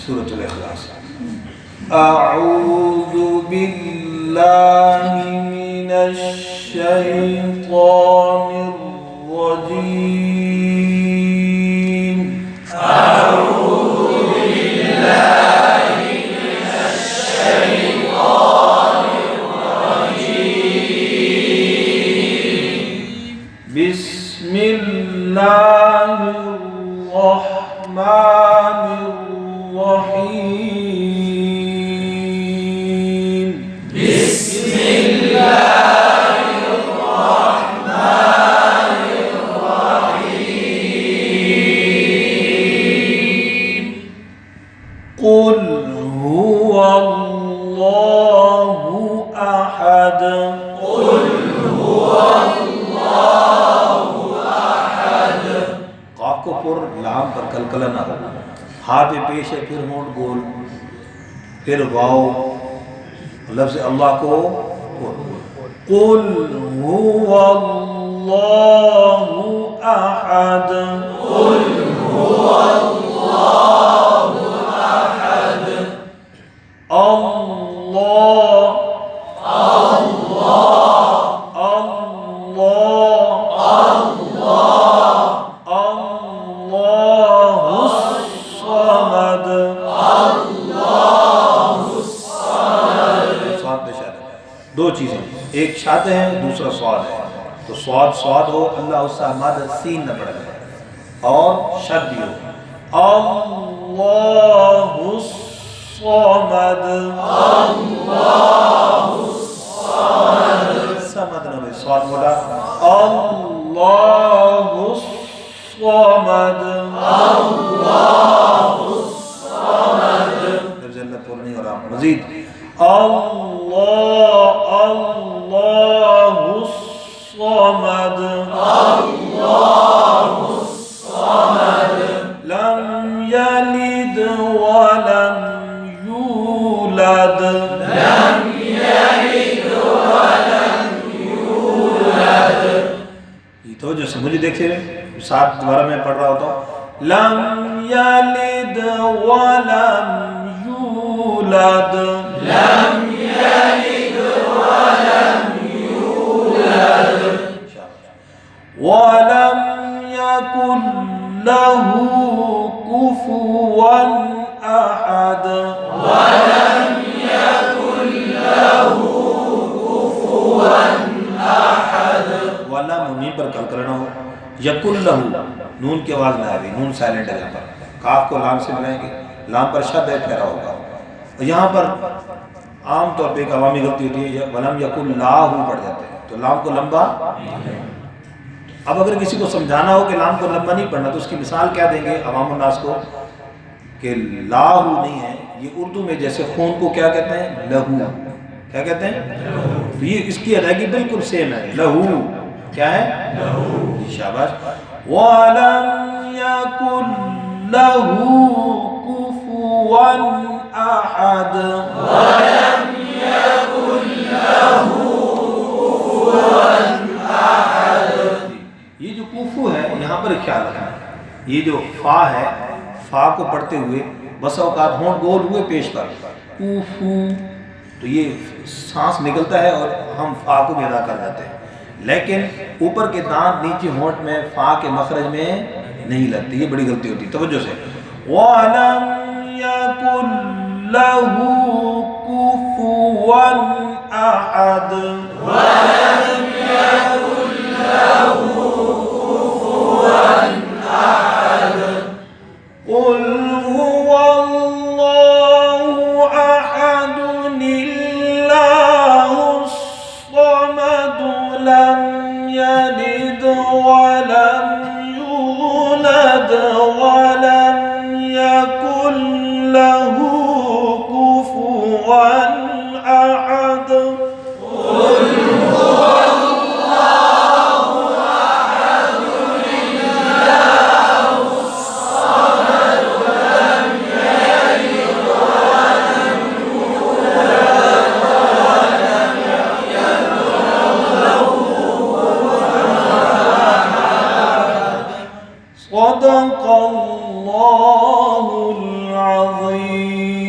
سورۃ الاخلاص۔ اعوذ باللہ من الشیطان الرجیم، اعوذ باللہ من الشیطان الرجیم، بسم اللہ الرحمن الرحیم، بسم اللہ الرحمن الرحیم، قل هو اللہ احد، قل هو اللہ احد، قاف کو پر لام پر کلکلہ نہ ہو، ہاں پہ پیش ہے، پھر ہونٹ گول، پھر واو، لفظ اللہ کو قل هو اللہ احد، قل هو اللہ احد، اللہ اللہ اللہ اللہ الصمد، اللہ الصمد۔ دو چیزیں، ایک شاد ہے دوسرا سواد ہے، تو سواد ہو اللہ الصمد، سین نہ پڑے اور شد بھی ہو، اللہ الصمد، اللہ الصمد، سمد نہ ہوئے سواد موڑا، اللہ الصمد، اللہ الصمد، لفظ اللہ پورا نہیں ہو رہا، مزید اللہ اللہ الصمد، اللہ الصمد، لم یلد ولم یولد، لم یلد ولم یولد، یہ تو جو مجھے دیکھے ساتھ دوبارہ میں پڑھ رہا ہوتا ہوں، لم یلد ولم یولد، لم یلد ولم یولد، ولم یکن له کفوا احد، ولم یکن له کفوا احد، ولم نون پر کل کرنا ہو، یکن لہو نون کی آواز نہ آئے، نون سائلنٹ ہے یہاں پر، کاف کو لام سے ملائیں گے، لام پر شد ہے پھیرا ہوگا، یہاں پر عام طور پہ ایک عوامی غلطی ہوتی ہے، ولم یکن لاہو پڑھ جاتے ہیں، تو لام کو لمبا، اب اگر کسی کو سمجھانا ہو کہ لام کو لمبا نہیں پڑھنا تو اس کی مثال کیا دیں گے عوام الناس کو کہ لاہو نہیں ہے، یہ اردو میں جیسے خون کو کیا کہتے ہیں، لہو، کیا کہتے ہیں، تو یہ اس کی ادائیگی بالکل سیم ہے، لہو کیا ہے، لہو، شاباش، وَلَمْ يَكُنْ لَهُ كُفُوًا أَحَدٌ، وَلَمْ يَكُنْ لَهُ كُفُوًا أَحَدٌ، یہ جو کوفو ہے یہاں پر خیال رکھنا، یہ جو فا ہے، فا کو پڑھتے ہوئے بس اوقات ہونٹ گول ہوئے پیش پر کوفو، تو یہ سانس نکلتا ہے اور ہم فا کو بھی ادا کر جاتے ہیں، لیکن اوپر کے دانت نیچے ہونٹ میں فا کے مخرج میں نہیں لگتے، یہ بڑی غلطی ہوتی ہے، توجہ سے، وَلَمْ يَكُنْ لَهُ كُفُوًا أَحَدٌ، وَلَمْ يَكُنْ لَهُ كُفُوًا أَحَدٌ، قُلْ هُوَ اللَّهُ أَحَدٌ اللَّهُ الصَّمَدُ لَمْ يَلِدْ وَلَمْ يُولَدْ وَلَمْ يَكُنْ لَهُ كُفُوًا أَحَدٌ، قُلْ هُوَ اللَّهُ الرحيم